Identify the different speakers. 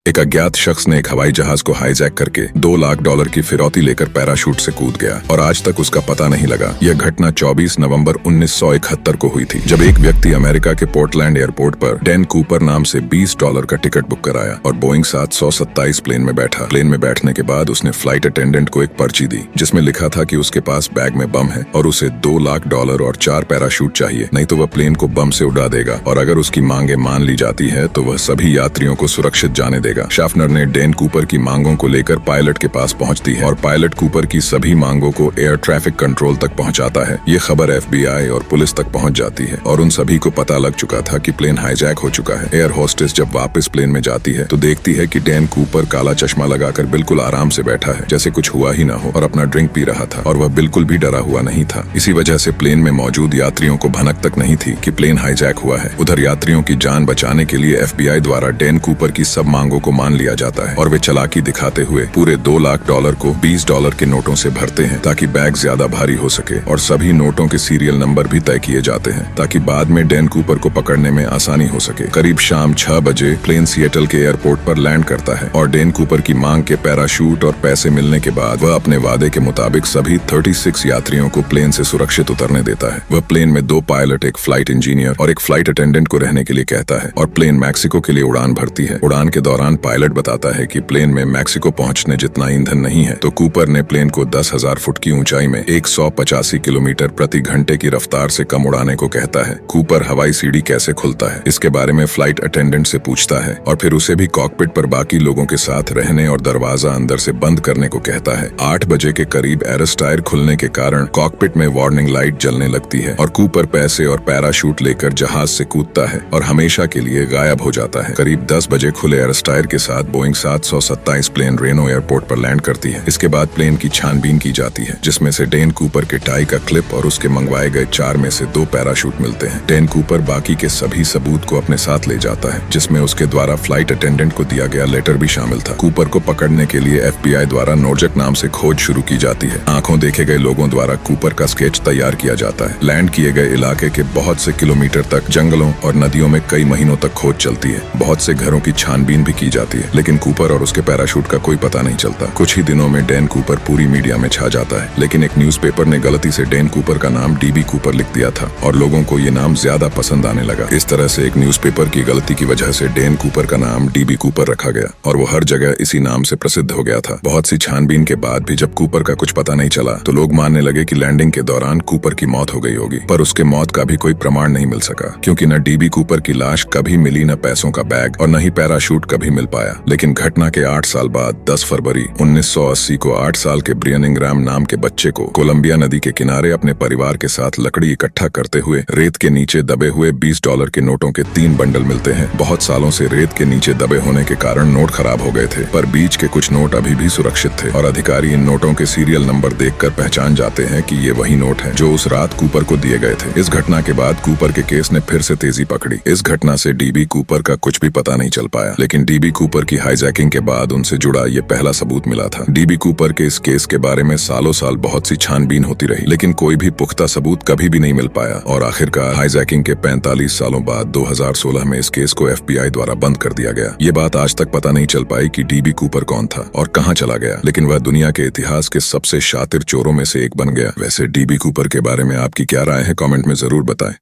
Speaker 1: एक अज्ञात शख्स ने एक हवाई जहाज को हाईजैक करके $2 लाख की फिरौती लेकर पैराशूट से कूद गया और आज तक उसका पता नहीं लगा। यह घटना 24 नवंबर 1971 को हुई थी, जब एक व्यक्ति अमेरिका के पोर्टलैंड एयरपोर्ट पर डैन कूपर नाम से $20 का टिकट बुक कराया और बोइंग 727 प्लेन में बैठा। प्लेन में बैठने के बाद उसने फ्लाइट अटेंडेंट को एक पर्ची दी जिसमें लिखा था कि उसके पास बैग में बम है और उसे $2 लाख और 4 पैराशूट चाहिए, नहीं तो वह प्लेन को बम से उड़ा देगा और अगर उसकी मांगे मान ली जाती है तो वह सभी यात्रियों को सुरक्षित जाने देगा। शाफनर ने डैन कूपर की मांगों को लेकर पायलट के पास पहुंचती है और पायलट कूपर की सभी मांगों को एयर ट्रैफिक कंट्रोल तक पहुंचाता है। ये खबर FBI और पुलिस तक पहुंच जाती है और उन सभी को पता लग चुका था कि प्लेन हाईजैक हो चुका है। एयर होस्टेस जब वापस प्लेन में जाती है तो देखती है कि डैन कूपर काला चश्मा लगाकर बिल्कुल आराम से बैठा है, जैसे कुछ हुआ ही ना हो, और अपना ड्रिंक पी रहा था और वह बिल्कुल भी डरा हुआ नहीं था। इसी वजह से प्लेन में मौजूद यात्रियों को भनक तक नहीं थी कि प्लेन हाईजैक हुआ है। उधर यात्रियों की जान बचाने के लिए FBI द्वारा डैन कूपर की सब मांगों को मान लिया जाता है और वे चालाकी दिखाते हुए पूरे $2 लाख को $20 के नोटों से भरते हैं ताकि बैग ज्यादा भारी हो सके, और सभी नोटों के सीरियल नंबर भी तय किए जाते हैं ताकि बाद में डैन कूपर को पकड़ने में आसानी हो सके। करीब शाम 6 बजे प्लेन सिएटल के एयरपोर्ट पर लैंड करता है और डैन कूपर की मांग के पैराशूट और पैसे मिलने के बाद वह अपने वादे के मुताबिक सभी 36 यात्रियों को प्लेन से सुरक्षित उतरने देता है। वह प्लेन में 2 पायलट, एक फ्लाइट इंजीनियर और एक फ्लाइट अटेंडेंट को रहने के लिए कहता है और प्लेन मैक्सिको के लिए उड़ान भरती है। उड़ान के दौरान पायलट बताता है कि प्लेन में मैक्सिको पहुंचने जितना ईंधन नहीं है, तो कूपर ने प्लेन को 10,000 फुट की ऊंचाई में 185 किलोमीटर प्रति घंटे की रफ्तार से कम उड़ाने को कहता है। कूपर हवाई सीढ़ी कैसे खुलता है इसके बारे में फ्लाइट अटेंडेंट से पूछता है और फिर उसे भी कॉकपिट पर बाकी लोगों के साथ रहने और दरवाजा अंदर से बंद करने को कहता है। 8 बजे के करीब एरोस्टायर खुलने के कारण कॉकपिट में वार्निंग लाइट जलने लगती है और कूपर पैसे और पैराशूट लेकर जहाज से कूदता है और हमेशा के लिए गायब हो जाता है। करीब 10 बजे खुले एरोस्टायर के साथ बोइंग 727 प्लेन रेनो एयरपोर्ट पर लैंड करती है। इसके बाद प्लेन की छानबीन की जाती है जिसमें से डैन कूपर के टाई का क्लिप और उसके मंगवाए गए 4 में से 2 पैराशूट मिलते हैं। डैन कूपर बाकी के सभी सबूत को अपने साथ ले जाता है जिसमें उसके द्वारा फ्लाइट अटेंडेंट को दिया गया लेटर भी शामिल था। कूपर को पकड़ने के लिए FBI द्वारा नोर्जक नाम से खोज शुरू की जाती है। आंखों देखे गए लोगों द्वारा कूपर का स्केच तैयार किया जाता है। लैंड किए गए इलाके के बहुत से किलोमीटर तक जंगलों और नदियों में कई महीनों तक खोज चलती है। बहुत से घरों की छानबीन भी की जाती है, लेकिन कूपर और उसके पैराशूट का कोई पता नहीं चलता। कुछ ही दिनों में डैन कूपर पूरी मीडिया में छा जाता है, लेकिन एक न्यूज़पेपर ने गलती से डैन कूपर का नाम DB कूपर लिख दिया था और लोगों को ये नाम ज्यादा पसंद आने लगा। इस तरह से एक न्यूज़पेपर की गलती की वजह से डैन कूपर का नाम DB कूपर रखा गया और वो हर जगह इसी नाम से प्रसिद्ध हो गया था। बहुत सी छानबीन के बाद भी जब कूपर का कुछ पता नहीं चला तो लोग मानने लगे कि लैंडिंग के दौरान कूपर की मौत हो गई होगी, पर उसके मौत का भी कोई प्रमाण नहीं मिल सका क्योंकि न DB कूपर की लाश कभी मिली, न पैसों का बैग और न ही पैराशूट कभी मिल पाया। लेकिन घटना के 8 साल बाद 10 फरवरी 1980 को 8 साल के ब्रियन इंग्राम नाम के बच्चे को कोलंबिया नदी के किनारे अपने परिवार के साथ लकड़ी इकट्ठा करते हुए रेत के नीचे दबे हुए $20 के नोटों के 3 बंडल मिलते हैं। बहुत सालों से रेत के नीचे दबे होने के कारण नोट खराब हो गए थे, पर बीच के कुछ नोट अभी भी सुरक्षित थे और अधिकारी इन नोटों के सीरियल नंबर देखकर पहचान जाते हैं कि ये वही नोट हैं जो उस रात कूपर को दिए गए थे। इस घटना के बाद कूपर के केस ने फिर से तेजी पकड़ी। इस घटना से DB कूपर का कुछ भी पता नहीं चल पाया, लेकिन DB कूपर की हाईजैकिंग के बाद उनसे जुड़ा ये पहला सबूत मिला था। DB कूपर के इस केस के बारे में सालों साल बहुत सी छानबीन होती रही, लेकिन कोई भी पुख्ता सबूत कभी भी नहीं मिल पाया और आखिरकार हाईजैकिंग के 45 सालों बाद 2016 में इस केस को FBI द्वारा बंद कर दिया गया। ये बात आज तक पता नहीं चल पाई कि DB कूपर कौन था और कहाँ चला गया, लेकिन वह दुनिया के इतिहास के सबसे शातिर चोरों में से एक बन गया। वैसे DB कूपर के बारे में आपकी क्या राय है, कमेंट में जरूर बताएं।